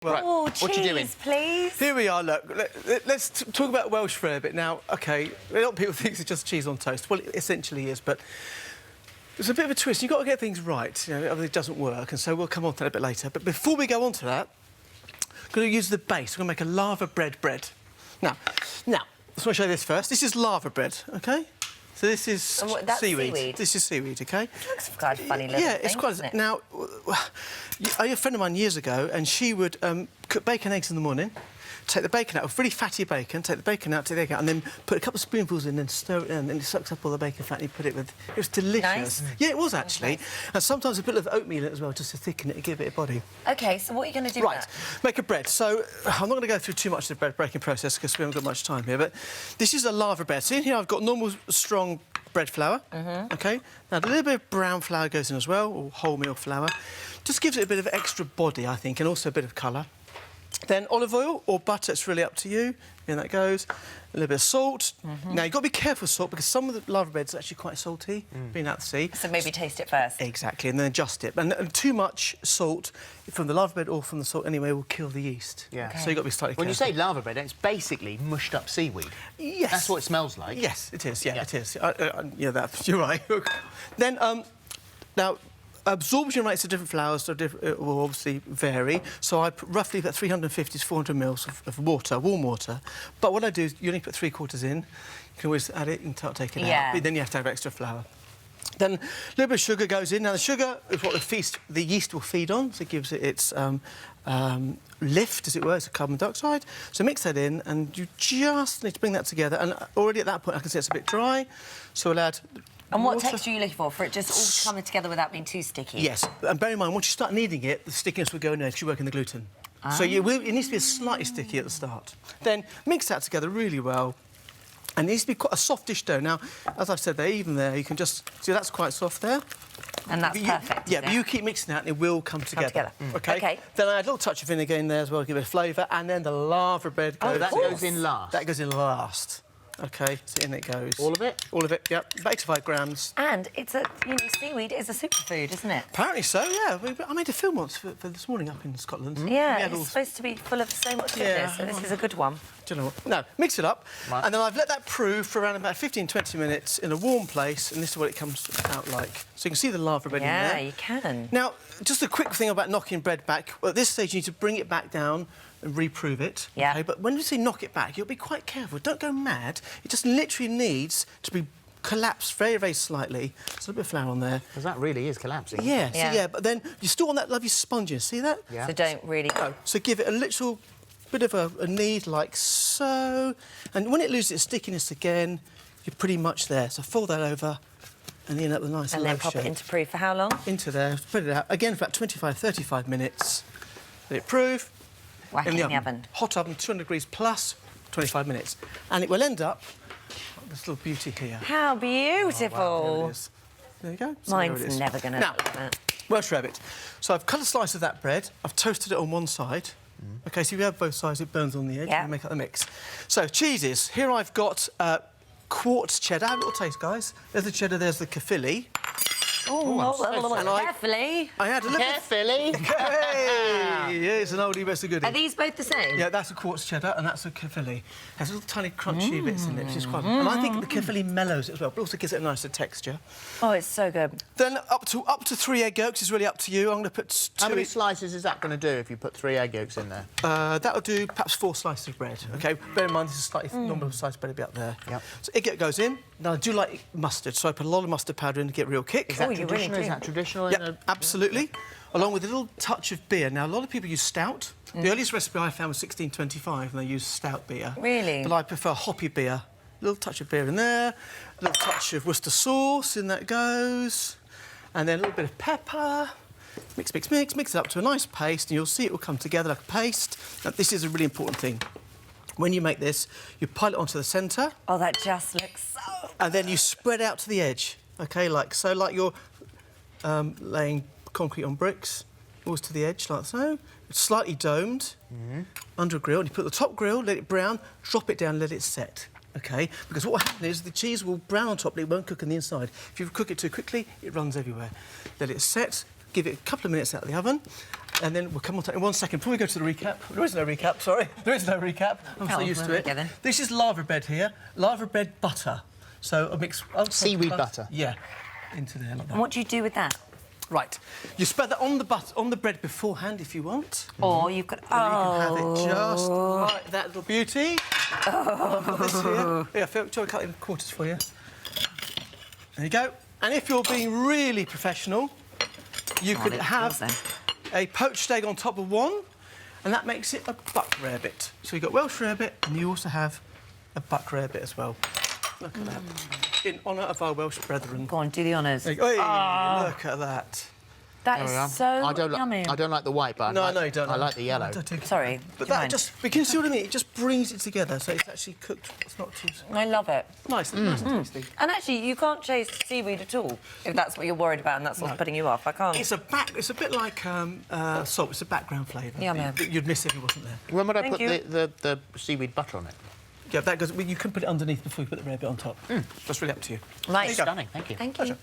Right. Oh, what you doing? Please. Here we are, look. Let's talk about Welsh Rarebit now. OK, a lot of people think it's just cheese on toast. Well, it essentially is, but there's a bit of a twist. You've got to get things right, you know, otherwise it doesn't work, and so we'll come on to that a bit later. But before we go on to that, I'm going to use the base. We're going to make a laverbread bread. Now, I just want to show you this first. This is laverbread, OK? So this is seaweed. This is seaweed, OK? It looks quite funny little Yeah, thing, it's quite... it? Now, I had a friend of mine years ago, and she would cook bacon eggs in the morning, take the bacon out, really fatty bacon, take the bacon out, take the egg out, and then put a couple of spoonfuls in and stir it in, and it sucks up all the bacon fat, and you put it with... It was delicious. Nice. Yeah, it was, actually. Nice. And sometimes a bit of oatmeal in it as well, just to thicken it and give it a body. OK, so what are you going to do Right, with that? make a bread. So, I'm not going to go through too much of the bread breaking process, because we haven't got much time here, but this is a laverbread. So in here I've got normal, strong bread flour, OK? Now, a little bit of brown flour goes in as well, or wholemeal flour. Just gives it a bit of extra body, I think, and also a bit of colour. Then olive oil or butter, it's really up to you. In that goes. A little bit of salt. Now, you've got to be careful with salt, because some of the laverbreads are actually quite salty, being out to sea. So maybe taste it first. Exactly, and then adjust it. And too much salt from the laverbread or from the salt anyway will kill the yeast. Yeah. Okay. So you've got to be slightly careful. When you say laverbread, it's basically mushed up seaweed. Yes. That's what it smells like. Yes, it is. Yeah, it is. Yeah, you're right. Then, now, absorption rates of different flours will obviously vary. So I put roughly about 350 to 400 mils of water, warm water. But what I do is you only put 3/4 in. You can always add it and take it out. But then you have to have extra flour. Then a little bit of sugar goes in. Now, the sugar is what the yeast will feed on, so it gives it its lift, as it were, it's a carbon dioxide. So mix that in, and you just need to bring that together. And already at that point, I can see it's a bit dry, so we'll add... And what water. texture are you looking for? For it just all coming together without being too sticky? Yes, and bear in mind, once you start kneading it, the stickiness will go in there because you're working the gluten. So it needs to be slightly sticky at the start. Then mix that together really well. And it needs to be quite a softish dough. Now, as I've said there, even there, you can just... See, that's quite soft there. And that's perfect, Yeah, but you keep mixing that and it will come together. OK? Then I add a little touch of vinegar in there as well to give it a flavour, and then the laverbread goes... Oh, that goes in last? That goes in last. OK, so in it goes. All of it? All of it, yep. About 85 grams. And it's a, seaweed is a superfood, isn't it? Apparently so, yeah. I made a film once for this morning up in Scotland. Yeah, it's supposed to be full of so much goodness, so this is a good one. Do you know what? No, mix it up, and then I've let that prove for around about 15-20 minutes in a warm place, and this is what it comes out like. So you can see the laverbread in there. Yeah, you can. Now, just a quick thing about knocking bread back. Well, at this stage, you need to bring it back down and reprove it. Yeah. Okay? But when you say knock it back, you'll be quite careful. Don't go mad. It just literally needs to be collapsed very, very slightly. There's a bit of flour on there. Because that really is collapsing. Yeah, yeah. But then you still want that lovely sponginess. See that? Yeah. So don't really... No. So give it a little bit of a knead, like so. And when it loses its stickiness again, you're pretty much there. So fold that over and then up with a nice And then pop it into proof for how long? Into there, spread it out. Again, for about 25-35 minutes. Let it proof. Whack it in the oven. Hot oven, 200 degrees plus, 25 minutes. And it will end up this little beauty here. How beautiful. Oh, wow, there it is. There you go. So Mine's never going to... Now, Welsh Rarebit. So I've cut a slice of that bread. I've toasted it on one side. OK, so if you have both sides, it burns on the edge. Yeah. And make up the mix. So, cheeses. Here I've got quartz cheddar. Have a little taste, guys. There's the cheddar, there's the Caerphilly. Carefully. I had a little... Carefully. Hey! Yeah, it's an oldie, but it's a goodie. Are these both the same? Yeah, that's a quartz cheddar and that's a Caerphilly. There's little tiny crunchy bits in it, which is quite... And I think the Caerphilly mellows it as well, but also gives it a nicer texture. Oh, it's so good. Then up to 3 egg yolks is really up to you. I'm going to put 2... How many slices is that going to do if you put 3 egg yolks in there? That'll do perhaps 4 slices of bread, OK? Bear in mind, this is slightly normal size bread, it'll be up there. Yep. So egg yolk goes in. Now, I do like mustard, so I put a lot of mustard powder in to get real kick. Is that traditional? Is that traditional? Yeah, absolutely. Along with a little touch of beer. Now, a lot of people use stout. The earliest recipe I found was 1625, and they used stout beer. Really? But I prefer hoppy beer. A little touch of beer in there, a little touch of Worcester sauce, in that goes. And then a little bit of pepper. Mix, mix, mix, mix it up to a nice paste, and you'll see it will come together like a paste. Now, this is a really important thing. When you make this, you pile it onto the centre. Oh, that just looks so... And then you spread out to the edge, OK, like so, like you're laying concrete on bricks, always to the edge, like so. It's slightly domed, under a grill. And you put the top grill, let it brown, drop it down, let it set. OK? Because what will happen is the cheese will brown on top, but it won't cook on the inside. If you cook it too quickly, it runs everywhere. Let it set, give it a couple of minutes out of the oven, and then we'll come on to it in 1 second. Before we go to the recap, there is no recap, sorry. There is no recap. I'm so used to it. Then. This is laverbread here, laverbread butter. So a mix of seaweed butter. Yeah, into there like that. And what do you do with that? Right, you spread that on the bread beforehand if you want. Or you could... You can have it just like that, little beauty. I've got this here. Yeah, Phil, shall I cut it in quarters for you? There you go. And if you're being really professional, you could have a poached egg on top of one, and that makes it a buck rarebit. So you've got Welsh rarebit, and you also have a buck rarebit as well. Look at that. In honour of our Welsh brethren. Go on, do the honours. Hey, look at that. That is so yummy. I don't like the white, but No, you don't. I like the yellow. Sorry. But that just... But you can see what I mean? It just brings it together, so it's actually cooked. It's not too... I love it. Nice, nice and tasty. And actually, you can't chase seaweed at all, if that's what you're worried about and that's what's putting you off. I can't. It's a bit like salt. It's a background flavour. Yummy. You'd miss if it wasn't there. When would I Thank put the seaweed butter on it? Yeah, that goes... You can put it underneath before you put the rarebit on top. That's really up to you. Nice. Stunning, thank you. Thank you.